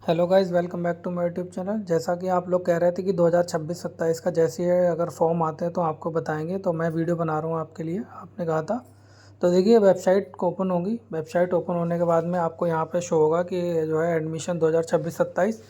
Hello guys, welcome back to my YouTube channel. जैसा कि आप लोग कह रहे थे कि 2026-27 का जैसे ही अगर फॉर्म आते हैं तो आपको बताएंगे, तो मैं वीडियो बना रहा हूँ आपके लिए। आपने कहा था तो देखिए, वेबसाइट ओपन होगी। वेबसाइट ओपन होने के बाद में आपको यहाँ पे शो होगा कि जो है एडमिशन 2026-27,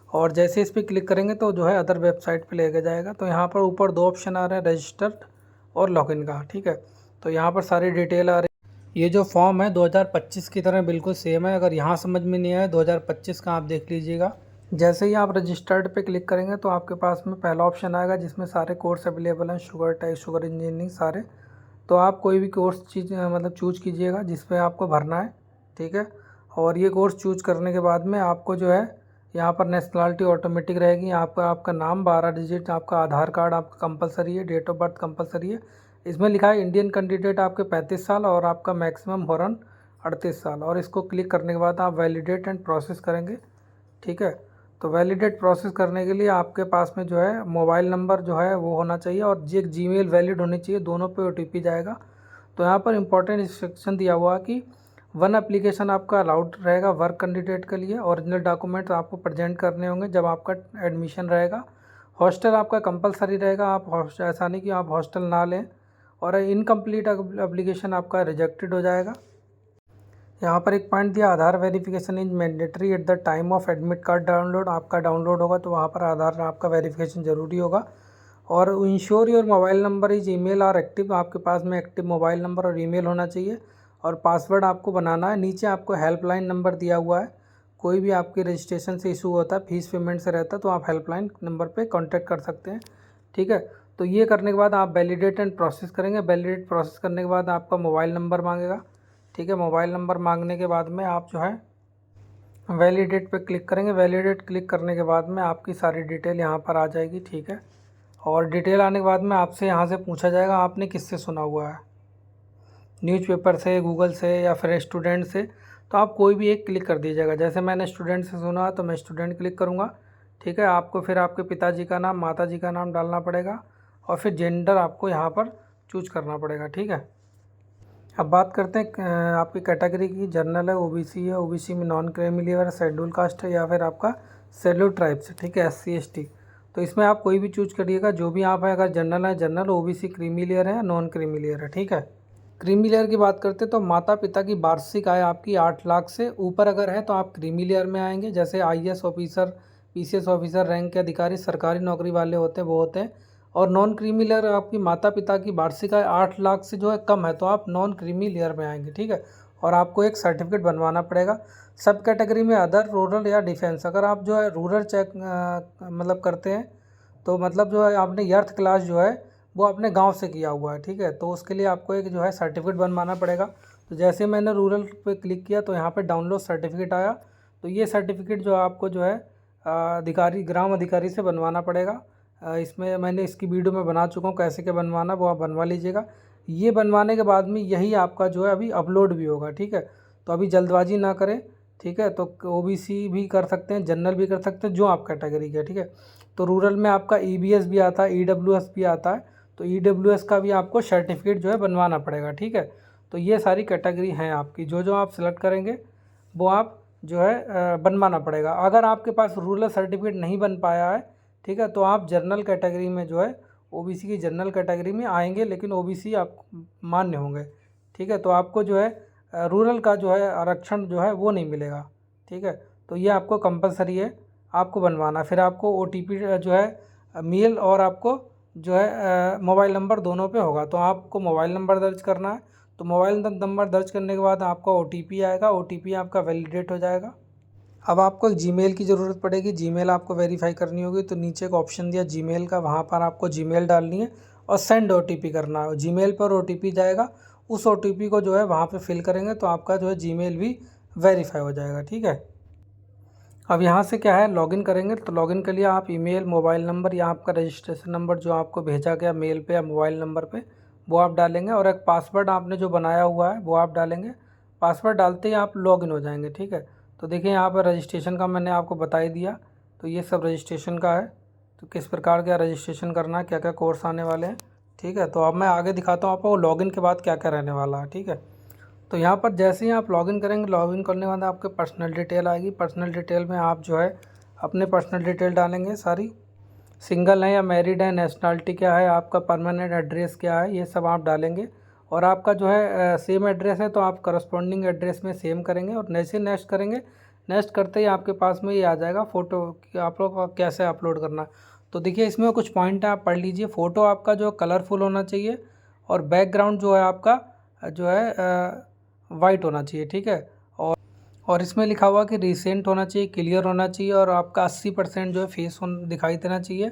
और जैसे इस पर क्लिक करेंगे तो जो है अदर वेबसाइट पर लेके जाएगा। तो यहाँ पर ऊपर दो ऑप्शन आ रहे हैं, रजिस्टर्ड और लॉगिन का। ठीक है, तो यहाँ पर सारी डिटेल आ रही है। ये जो फॉर्म है 2025 की तरह बिल्कुल सेम है। अगर यहाँ समझ में नहीं आया 2025 का आप देख लीजिएगा। जैसे ही आप रजिस्टर्ड पे क्लिक करेंगे तो आपके पास में पहला ऑप्शन आएगा जिसमें सारे कोर्स अवेलेबल हैं, शुगर टेस्ट, शुगर इंजीनियरिंग सारे। तो आप कोई भी कोर्स मतलब चूज कीजिएगा जिस पे आपको भरना है। ठीक है, और ये कोर्स चूज करने के बाद में आपको जो है यहाँ पर नेशनलिटी ऑटोमेटिक रहेगी। आपका आपका नाम 12 डिजिट, आपका आधार कार्ड आपका कंपलसरी है, डेट ऑफ बर्थ कंपलसरी है। इसमें लिखा है इंडियन कैंडिडेट आपके 35 साल और आपका मैक्सिमम हॉर्न 38 साल। और इसको क्लिक करने के बाद आप वैलिडेट एंड प्रोसेस करेंगे। ठीक है, तो वैलिडेट प्रोसेस करने के लिए आपके पास में जो है मोबाइल नंबर जो है वो होना चाहिए और एक जीमेल वैलिड होनी चाहिए, दोनों पे ओटीपी जाएगा। तो यहाँ पर इंपॉर्टेंट इंस्ट्रक्शन दिया हुआ है कि वन एप्लीकेशन आपका अलाउड रहेगा वर्क कैंडिडेट के लिए। ओरिजिनल डॉक्यूमेंट आपको प्रेजेंट करने होंगे जब आपका एडमिशन रहेगा। हॉस्टल आपका कंपलसरी रहेगा, आप ऐसा नहीं कि आप हॉस्टल ना लें। और इनकम्प्लीट एप्लीकेशन आपका रिजेक्टेड हो जाएगा। यहाँ पर एक पॉइंट दिया, Aadhaar verification is mandatory at the time of admit card download. आपका डाउनलोड होगा तो वहाँ पर आधार आपका वेरिफिकेशन ज़रूरी होगा। और ensure your mobile number is email और एक्टिव, आपके पास में एक्टिव मोबाइल नंबर और ईमेल होना चाहिए। और पासवर्ड आपको बनाना है। नीचे आपको हेल्पलाइन नंबर दिया हुआ है, कोई भी आपके रजिस्ट्रेशन से इशू होता है, फीस पेमेंट से रहता है, तो आप हेल्पलाइन नंबर पे कांटेक्ट कर सकते हैं। ठीक है, तो ये करने के बाद आप वैलिडेट एंड प्रोसेस करेंगे। वैलिडेट प्रोसेस करने के बाद आपका मोबाइल नंबर मांगेगा। ठीक है, मोबाइल नंबर मांगने के बाद में आप जो है वैलिडेट पे क्लिक करेंगे। वैलिडेट क्लिक करने के बाद में आपकी सारी डिटेल यहाँ पर आ जाएगी। ठीक है, और डिटेल आने के बाद में आपसे यहाँ से पूछा जाएगा आपने किससे सुना हुआ है, न्यूज़पेपर से, गूगल से या फिर स्टूडेंट से। तो आप कोई भी एक क्लिक कर दीजिएगा। जैसे मैंने स्टूडेंट से सुना तो मैं स्टूडेंट क्लिक करूँगा। ठीक है, आपको फिर आपके पिताजी का नाम, माताजी का नाम डालना पड़ेगा और फिर जेंडर आपको यहाँ पर चूज करना पड़ेगा। ठीक है, अब बात करते हैं आपकी कैटेगरी की। जनरल है, ओबीसी है, ओबीसी में नॉन क्रीमी लेयर है, शेड्यूल कास्ट है, या फिर आपका शेड्यूल ट्राइब्स है। ठीक है, एससी एसटी। तो इसमें आप कोई भी चूज करिएगा जो भी आप है। अगर जनरल है जनरल, ओबीसी क्रीमी लेयर है, नॉन क्रीमी लेयर है। ठीक है, क्रीमी लेयर की बात करते हैं तो माता पिता की वार्षिक आय आपकी 8 लाख से ऊपर अगर है तो आप क्रीमी लेयर में आएंगे। जैसे IAS officer, PCS officer rank के अधिकारी, सरकारी नौकरी वाले होते हैं वो होते हैं। और नॉन क्रीमी लेयर आपकी माता पिता की वार्षिक आय 8 लाख से जो है कम है तो आप नॉन क्रीमी लेयर में आएंगे। ठीक है, और आपको एक सर्टिफिकेट बनवाना पड़ेगा। सब कैटेगरी में अदर, रूरल या डिफेंस। अगर आप जो है रूरल चेक मतलब करते हैं तो मतलब जो है आपने अर्थ क्लास जो है वो अपने गांव से किया हुआ है। ठीक है, तो उसके लिए आपको एक जो है सर्टिफिकेट बनवाना पड़ेगा। तो जैसे मैंने रूरल पे क्लिक किया तो यहाँ पे डाउनलोड सर्टिफिकेट आया। तो ये सर्टिफिकेट जो आपको जो है अधिकारी, ग्राम अधिकारी से बनवाना पड़ेगा। इसमें मैंने इसकी वीडियो में बना चुका हूँ कैसे क्या बनवाना, वो आप बनवा लीजिएगा। ये बनवाने के बाद में यही आपका जो है अभी अपलोड भी होगा। ठीक है, तो अभी जल्दबाजी ना करें। ठीक है, तो ओबीसी भी कर सकते हैं, जनरल भी कर सकते हैं, जो आप कैटेगरी के। ठीक है, तो रूरल में आपका ईबीएस भी आता है, ईडब्ल्यूएस भी आता है। तो ईडब्ल्यूएस का भी आपको सर्टिफिकेट जो है बनवाना पड़ेगा। ठीक है, तो ये सारी कैटेगरी हैं आपकी, जो जो आप सेलेक्ट करेंगे वो आप जो है बनवाना पड़ेगा। अगर आपके पास रूरल सर्टिफिकेट नहीं बन पाया है, ठीक है, तो आप जनरल कैटेगरी में जो है ओबीसी की जनरल कैटेगरी में आएंगे, लेकिन ओबीसी आप मान्य होंगे। ठीक है, तो आपको जो है रूरल का जो है आरक्षण जो है वो नहीं मिलेगा। ठीक है, तो ये आपको कंपलसरी है आपको बनवाना। फिर आपको ओटीपी जो है मेल और आपको जो है मोबाइल नंबर दोनों पे होगा। तो आपको मोबाइल नंबर दर्ज करना है। तो मोबाइल नंबर दर्ज करने के बाद आपका ओटीपी आएगा, ओटीपी आपका वैलिडेट हो जाएगा। अब आपको एक जीमेल की ज़रूरत पड़ेगी, जीमेल आपको वेरीफाई करनी होगी। तो नीचे एक ऑप्शन दिया जीमेल का, वहाँ पर आपको जीमेल डालनी है और सेंड ओटीपी करना है। जीमेल पर ओटीपी जाएगा, उस ओटीपी को जो है वहाँ पे फिल करेंगे तो आपका जो है जीमेल भी वेरीफाई हो जाएगा। ठीक है, अब यहाँ से क्या है, लॉगिन करेंगे। तो लॉगिन के लिए आप ईमेल, मोबाइल नंबर या आपका रजिस्ट्रेशन नंबर जो आपको भेजा गया मेल पे या मोबाइल नंबर पे वो आप डालेंगे, और एक पासवर्ड आपने जो बनाया हुआ है वो आप डालेंगे। पासवर्ड डालते ही आप लॉगिन हो जाएंगे। ठीक है, तो देखिए यहाँ पर रजिस्ट्रेशन का मैंने आपको बता ही दिया। तो ये सब रजिस्ट्रेशन का है, तो किस प्रकार का रजिस्ट्रेशन करना है, क्या क्या कोर्स आने वाले हैं। ठीक है, तो अब मैं आगे दिखाता हूँ आपको लॉगिन के बाद क्या क्या रहने वाला है। ठीक है, तो यहाँ पर जैसे ही आप लॉगिन करेंगे, लॉगिन करने के बाद आपके पर्सनल डिटेल आएगी। पर्सनल डिटेल में आप जो है अपने पर्सनल डिटेल डालेंगे सारी, सिंगल है या मैरिड है, नेशनलिटी क्या है, आपका परमानेंट एड्रेस क्या है, ये सब आप डालेंगे। और आपका जो है सेम एड्रेस है तो आप करस्पॉन्डिंग एड्रेस में सेम करेंगे। और जैसे नेक्स्ट करेंगे, नेक्स्ट करते ही आपके पास में ये आ जाएगा फ़ोटो कि आप लोग को कैसे अपलोड करना। तो देखिए इसमें कुछ पॉइंट है, आप पढ़ लीजिए। फ़ोटो आपका जो कलरफुल होना चाहिए और बैकग्राउंड जो है आपका जो है वाइट होना चाहिए, ठीक है। और इसमें लिखा हुआ कि रिसेंट होना चाहिए, क्लियर होना चाहिए और आपका 80% जो है फेस दिखाई देना चाहिए।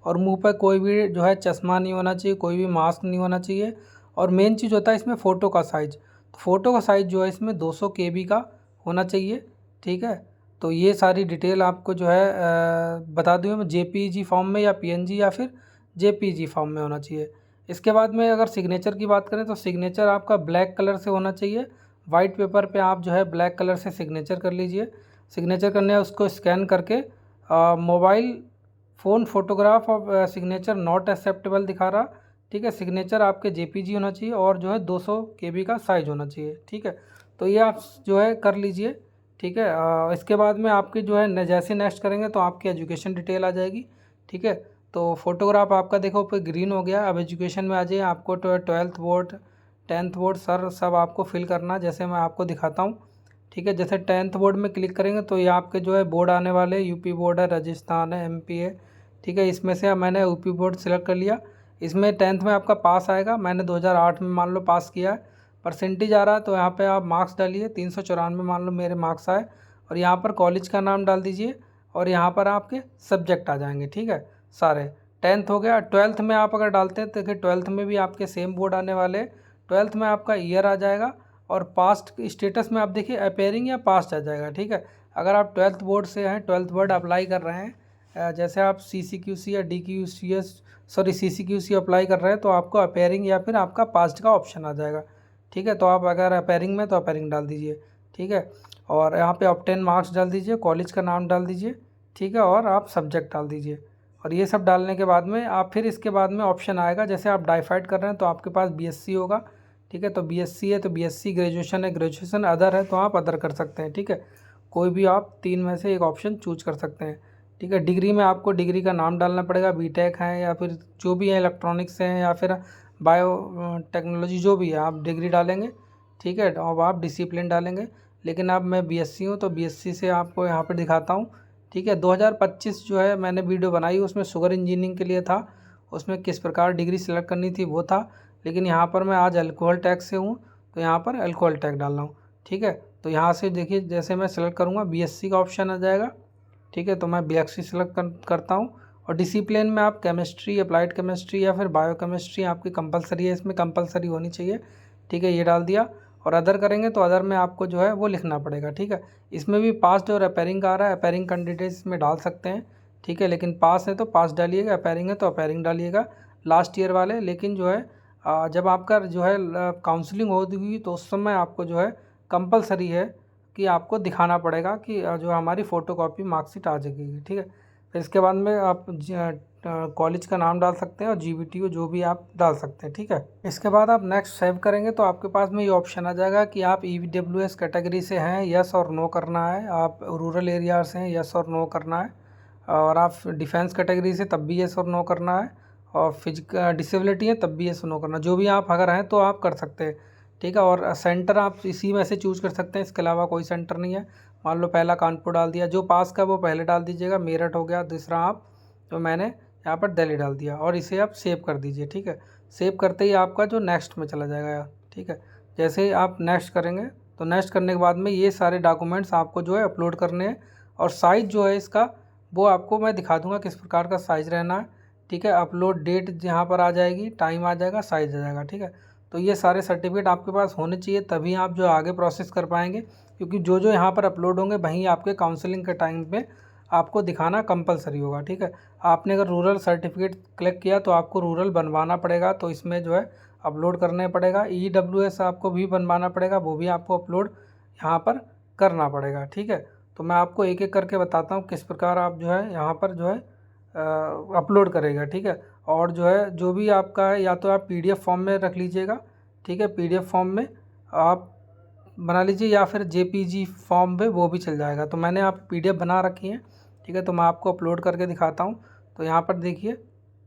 और मुंह पर कोई भी जो है चश्मा नहीं होना चाहिए, कोई भी मास्क नहीं होना चाहिए। और मेन चीज़ होता है इसमें फ़ोटो का साइज़। फ़ोटो का साइज़ जो है इसमें 200 KB का होना चाहिए, ठीक है। तो ये सारी डिटेल आपको जो है बता दूँ मैं, JPG फॉर्म में या PNG या फिर JPG फॉर्म में होना चाहिए। इसके बाद में अगर सिग्नेचर की बात करें तो सिग्नेचर आपका ब्लैक कलर से होना चाहिए। वाइट पेपर पे आप जो है ब्लैक कलर से सिग्नेचर कर लीजिए। सिग्नेचर करने है उसको स्कैन करके mobile phone photograph of signature not acceptable दिखा रहा, ठीक है। सिग्नेचर आपके JPG होना चाहिए और जो है 200 KB का साइज़ होना चाहिए, ठीक है। तो ये आप जो है कर लीजिए, ठीक है। इसके बाद में आपकी जो है जैसे नेक्स्ट करेंगे तो आपकी एजुकेशन डिटेल आ जाएगी, ठीक है। तो फोटोग्राफ आपका देखो ऊपर ग्रीन हो गया। अब एजुकेशन में आ जाइए, आपको 12th board 10th board sir सब आपको फिल करना है, जैसे मैं आपको दिखाता हूँ, ठीक है। जैसे 10th बोर्ड में क्लिक करेंगे तो ये आपके जो है बोर्ड आने वाले, यूपी बोर्ड है, राजस्थान है, MP है, ठीक है। इसमें से मैंने यूपी बोर्ड सेलेक्ट कर लिया। इसमें 10th में आपका पास आएगा, मैंने 2008 में मान लो पास किया है। परसेंटेज आ रहा है तो यहाँ पे आप मार्क्स डालिए, 394 मान लो मेरे मार्क्स आए। और यहाँ पर कॉलेज का नाम डाल दीजिए और यहाँ पर आपके सब्जेक्ट आ जाएंगे, ठीक है सारे। 10th हो गया। 12th में आप अगर डालते हैं तो देखिए 12th में भी आपके सेम बोर्ड आने वाले। 12th में आपका ईयर आ जाएगा और पास्ट स्टेटस में आप देखिए अपेयरिंग या पास्ट आ जाएगा, ठीक है। अगर आप 12th बोर्ड से हैं, 12th बोर्ड अप्लाई कर रहे हैं, जैसे आप CCQC या DQCS सॉरी CCQC अप्लाई कर रहे हैं तो आपको अपेयरिंग या फिर आपका पास्ट का ऑप्शन आ जाएगा, ठीक है। तो आप अगर अपेयरिंग में तो अपेयरिंग डाल दीजिए, ठीक है। और यहाँ पे ऑब्टेन मार्क्स डाल दीजिए, कॉलेज का नाम डाल दीजिए, ठीक है। और आप सब्जेक्ट डाल दीजिए। और ये सब डालने के बाद में आप फिर इसके बाद में ऑप्शन आएगा, जैसे आप डाईफाइड कर रहे हैं तो आपके पास BSc होगा, ठीक है। तो BSc है तो BSc, ग्रेजुएशन है ग्रेजुएशन, अदर है तो आप अदर कर सकते हैं, ठीक है। कोई भी आप 3 में से एक ऑप्शन चूज कर सकते हैं, ठीक है। डिग्री में आपको डिग्री का नाम डालना पड़ेगा, बीटेक है या फिर जो भी है, इलेक्ट्रॉनिक्स है या फिर बायो टेक्नोलॉजी, जो भी है आप डिग्री डालेंगे, ठीक है। और आप डिसिप्लिन डालेंगे। लेकिन अब मैं BSc हूँ तो BSc से आपको यहाँ पर दिखाता हूँ, ठीक है। 2025 जो है मैंने वीडियो बनाई, उसमें शुगर इंजीनियरिंग के लिए था, उसमें किस प्रकार डिग्री सेलेक्ट करनी थी वो था। लेकिन यहाँ पर मैं आज अल्कोहल टैग से हूँ तो यहाँ पर अल्कोहल टैग डाल रहा हूँ, ठीक है। तो यहाँ से देखिए जैसे मैं सेलेक्ट करूँगा BSc का ऑप्शन आ जाएगा, ठीक है। तो मैं BSc सेलेक्ट करता हूँ। और डिसिप्लिन में आप केमिस्ट्री, अप्लाइड केमिस्ट्री या फिर बायो केमिस्ट्री आपकी कंपलसरी है, इसमें कंपलसरी होनी चाहिए, ठीक है। ये डाल दिया। और अदर करेंगे तो अदर में आपको जो है वो लिखना पड़ेगा, ठीक है। इसमें भी पास्ट और अपेयरिंग का आ रहा है, अपेयरिंग कैंडिडेट्स में डाल सकते हैं, ठीक है। लेकिन पास है तो पास डालिएगा, अपेयरिंग है तो अपेयरिंग डालिएगा, लास्ट ईयर वाले। लेकिन जो है जब आपका जो है काउंसलिंग होगी तो उस समय आपको जो है कंपलसरी है कि आपको दिखाना पड़ेगा कि जो हमारी फ़ोटोकॉपी मार्कशीट आ जाएगी, ठीक है। फिर इसके बाद में आप कॉलेज का नाम डाल सकते हैं और GBTO जो भी आप डाल सकते हैं, ठीक है। इसके बाद आप नेक्स्ट सेव करेंगे तो आपके पास में ये ऑप्शन आ जाएगा कि आप EWS कैटेगरी से हैं, यस और नो करना है। आप रूरल एरिया से हैं, यस और नो करना है। और आप डिफेंस कैटेगरी से तब भी यस और नो करना है। और फिजिकल डिसेबिलिटी है तब भी यस और नो करना, जो भी आप अगर हैं तो आप कर सकते हैं, ठीक है। और सेंटर आप इसी में से चूज़ कर सकते हैं, इसके अलावा कोई सेंटर नहीं है। मान लो पहला कानपुर डाल दिया, जो पास का वो पहले डाल दीजिएगा, मेरठ हो गया दूसरा आप, तो मैंने यहाँ पर दिल्ली डाल दिया। और इसे आप सेव कर दीजिए, ठीक है। सेव करते ही आपका जो नेक्स्ट में चला जाएगा, ठीक है। जैसे ही आप नेक्स्ट करेंगे तो नेक्स्ट करने के बाद में ये सारे डॉक्यूमेंट्स आपको जो है अपलोड करने हैं। और साइज़ जो है इसका वो आपको मैं दिखा दूँगा किस प्रकार का साइज़ रहना है, ठीक है। अपलोड डेट यहाँ पर आ जाएगी, टाइम आ जाएगा, साइज़ आ जाएगा, ठीक है। तो ये सारे सर्टिफिकेट आपके पास होने चाहिए, तभी आप जो आगे प्रोसेस कर पाएंगे। क्योंकि जो जो यहाँ पर अपलोड होंगे वहीं आपके काउंसलिंग के टाइम पे आपको दिखाना कंपलसरी होगा, ठीक है। आपने अगर रूरल सर्टिफिकेट क्लिक किया तो आपको रूरल बनवाना पड़ेगा, तो इसमें जो है अपलोड करने पड़ेगा। EWS आपको भी बनवाना पड़ेगा, वो भी आपको अपलोड यहाँ पर करना पड़ेगा, ठीक है। तो मैं आपको एक एक करके बताता हूँ किस प्रकार आप जो है यहाँ पर जो है अपलोड करेगा, ठीक है। और जो है जो भी आपका है या तो आप PDF फॉर्म में रख लीजिएगा, ठीक है। PDF फॉर्म में आप बना लीजिए, या फिर जेपीजी फॉर्म में वो भी चल जाएगा। तो मैंने यहाँ पे PDF बना रखी है, ठीक है। तो मैं आपको अपलोड करके दिखाता हूँ। तो यहाँ पर देखिए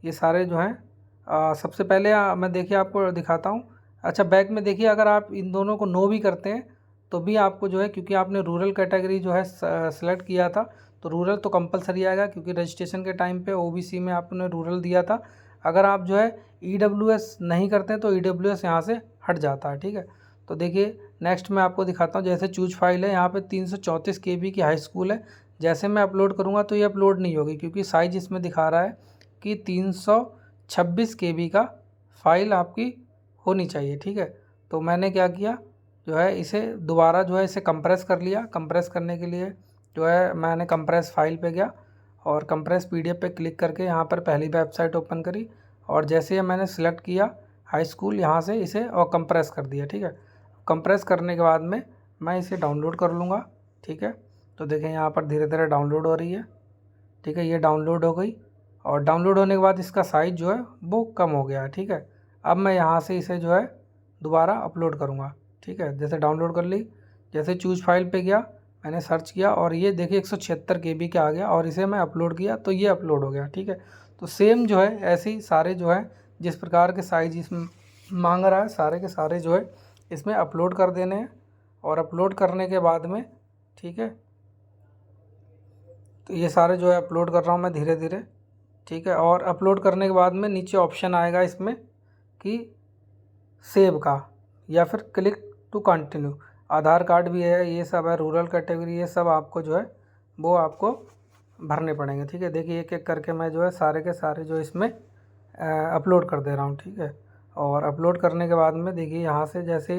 ये सारे जो हैं सबसे पहले मैं देखिए आपको दिखाता हूँ। अच्छा, बैक में देखिए अगर आप इन दोनों को नो भी करते हैं तो भी आपको जो है, क्योंकि आपने रूरल कैटेगरी जो है सेलेक्ट किया था, तो रूरल तो कंपलसरी आएगा, क्योंकि रजिस्ट्रेशन के टाइम पे OBC में आपने रूरल दिया था। अगर आप जो है EWS नहीं करते हैं तो EWS यहाँ से हट जाता है, ठीक है। तो देखिए नेक्स्ट मैं आपको दिखाता हूँ। जैसे चूज फाइल है, यहाँ पे 334 KB की हाई स्कूल है। जैसे मैं अपलोड करूँगा तो ये अपलोड नहीं होगी, क्योंकि साइज इसमें दिखा रहा है कि 326 KB का फाइल आपकी होनी चाहिए, ठीक है। तो मैंने क्या किया जो है, इसे दोबारा जो है इसे कंप्रेस कर लिया। कंप्रेस करने के लिए जो है मैंने कंप्रेस फाइल पे गया और कंप्रेस PDF पे क्लिक करके यहाँ पर पहली वेबसाइट ओपन करी, और जैसे ही मैंने सेलेक्ट किया हाई स्कूल, यहाँ से इसे और कंप्रेस कर दिया, ठीक है। कंप्रेस करने के बाद में मैं इसे डाउनलोड कर लूँगा, ठीक है। तो देखें यहाँ पर धीरे धीरे डाउनलोड हो रही है, ठीक है। ये डाउनलोड हो गई, और डाउनलोड होने के बाद इसका साइज़ जो है वो कम हो गया है, ठीक है। अब मैं यहाँ से इसे जो है दोबारा अपलोड करूँगा, ठीक है। जैसे डाउनलोड कर ली, जैसे चूज फाइल पे गया, मैंने सर्च किया और ये देखिए 176 KB का आ गया, और इसे मैं अपलोड किया तो ये अपलोड हो गया, ठीक है। तो सेम जो है ऐसे ही सारे जो है जिस प्रकार के साइज इसमें मांग रहा है, सारे के सारे जो है इसमें अपलोड कर देने हैं। और अपलोड करने के बाद में, ठीक है, तो ये सारे जो है अपलोड कर रहा हूँ मैं धीरे धीरे, ठीक है। और अपलोड करने के बाद में नीचे ऑप्शन आएगा इसमें कि सेव का, या फिर click to continue. Aadhaar card भी है, ये सब है, रूरल कैटेगरी, ये सब आपको जो है वो आपको भरने पड़ेंगे, ठीक है। देखिए एक एक करके मैं जो है सारे के सारे जो इसमें अपलोड कर दे रहा हूँ, ठीक है। और अपलोड करने के बाद में देखिए यहाँ से जैसे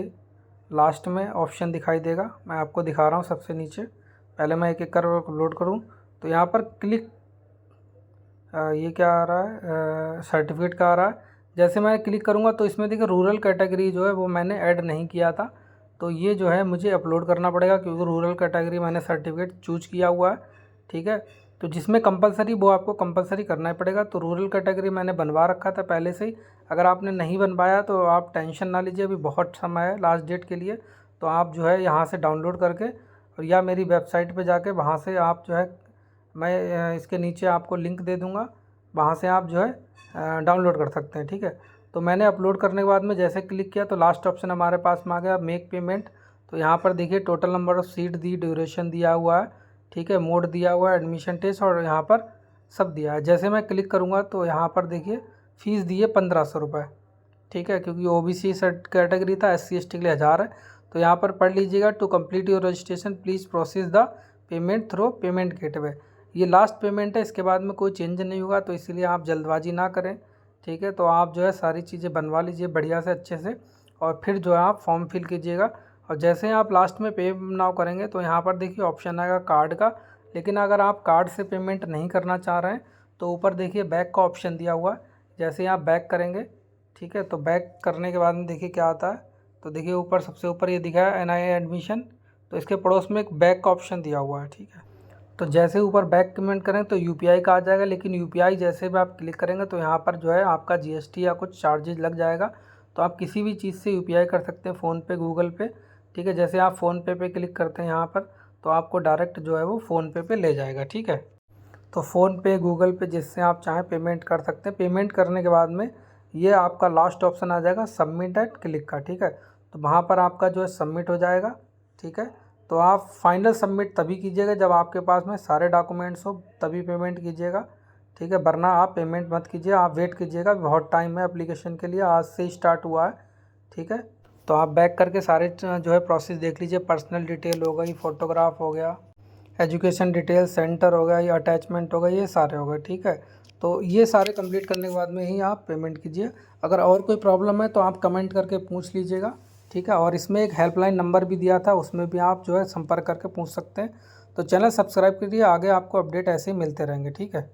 लास्ट में ऑप्शन दिखाई देगा, मैं आपको दिखा रहा हूँ सबसे नीचे। पहले मैं एक एक कर अपलोड करूँ तो यहाँ पर क्लिक ये क्या आ रहा है, सर्टिफिकेट का आ रहा है। जैसे मैं क्लिक करूँगा तो इसमें देखिए रूरल कैटेगरी जो है वो मैंने ऐड नहीं किया था, तो ये जो है मुझे अपलोड करना पड़ेगा, क्योंकि रूरल कैटेगरी मैंने सर्टिफिकेट चूज किया हुआ है, ठीक है। तो जिसमें कंपलसरी वो आपको कंपलसरी करना ही पड़ेगा। तो रूरल कैटेगरी मैंने बनवा रखा था पहले से ही। अगर आपने नहीं बनवाया तो आप टेंशन ना लीजिए, अभी बहुत समय है लास्ट डेट के लिए। तो आप जो है यहाँ से डाउनलोड करके, और या मेरी वेबसाइट पे जाके वहाँ से आप जो है, मैं इसके नीचे आपको लिंक दे दूँगा, वहाँ से आप जो है डाउनलोड कर सकते हैं, ठीक है। तो मैंने अपलोड करने के बाद में जैसे क्लिक किया तो लास्ट ऑप्शन हमारे पास में आ गया मेक पेमेंट। तो यहाँ पर देखिए total number of seat the, duration दिया हुआ है, ठीक है, मोड दिया हुआ है, एडमिशन टेस्ट, और यहाँ पर सब दिया है। जैसे मैं क्लिक करूँगा तो यहाँ पर देखिए फ़ीस दी है 1500 रुपये, ठीक है, क्योंकि OBC सर्ट कैटेगरी था, SC ST के लिए 1000 है। तो यहाँ पर पढ़ लीजिएगा, to complete your registration please process the payment through payment gateway. ये लास्ट पेमेंट है, इसके बाद में कोई चेंज नहीं होगा, तो इसलिए आप जल्दबाजी ना करें, ठीक है। तो आप जो है सारी चीज़ें बनवा लीजिए बढ़िया से अच्छे से, और फिर जो है आप फॉर्म फिल कीजिएगा। और जैसे ही आप लास्ट में पे नाउ करेंगे तो यहाँ पर देखिए ऑप्शन आएगा कार्ड का। लेकिन अगर आप कार्ड से पेमेंट नहीं करना चाह रहे हैं तो ऊपर देखिए बैक का ऑप्शन दिया हुआ है। जैसे ही आप बैक करेंगे, ठीक है, तो बैक करने के बाद में देखिए क्या आता है। तो देखिए ऊपर सबसे ऊपर ये दिखा है NIA एडमिशन, तो इसके पड़ोस में एक बैक का ऑप्शन दिया हुआ है, ठीक है। तो जैसे ऊपर बैक पेमेंट करें तो UPI का आ जाएगा, लेकिन UPI जैसे भी आप क्लिक करेंगे तो यहाँ पर जो है आपका GST या कुछ चार्जेज लग जाएगा। तो आप किसी भी चीज़ से UPI कर सकते हैं, फ़ोनपे, गूगल पे, ठीक है। जैसे आप फ़ोनपे पे क्लिक करते हैं यहाँ पर तो आपको डायरेक्ट जो है वो फ़ोनपे पे ले जाएगा, ठीक है। तो फ़ोनपे, गूगल पे, जिससे आप चाहें पेमेंट कर सकते हैं। पेमेंट करने के बाद में ये आपका लास्ट ऑप्शन आ जाएगा सबमिट एट क्लिक का, ठीक है। तो वहाँ पर आपका जो है सबमिट हो जाएगा, ठीक है। तो आप फाइनल सबमिट तभी कीजिएगा जब आपके पास में सारे डॉक्यूमेंट्स हो, तभी पेमेंट कीजिएगा, ठीक है। वरना आप पेमेंट मत कीजिए, आप वेट कीजिएगा, बहुत टाइम है एप्लीकेशन के लिए, आज से ही स्टार्ट हुआ है, ठीक है। तो आप बैक करके सारे जो है प्रोसेस देख लीजिए। पर्सनल डिटेल हो गई, फ़ोटोग्राफ हो गया, एजुकेशन डिटेल, सेंटर हो गया, ये अटैचमेंट हो गया, ये सारे हो गए, ठीक है। तो ये सारे कंप्लीट करने के बाद में ही आप पेमेंट कीजिए। अगर और कोई प्रॉब्लम है तो आप कमेंट करके पूछ लीजिएगा, ठीक है। और इसमें एक हेल्पलाइन नंबर भी दिया था, उसमें भी आप जो है संपर्क करके पूछ सकते हैं। तो चैनल सब्सक्राइब कीजिए, आगे आपको अपडेट ऐसे ही मिलते रहेंगे, ठीक है।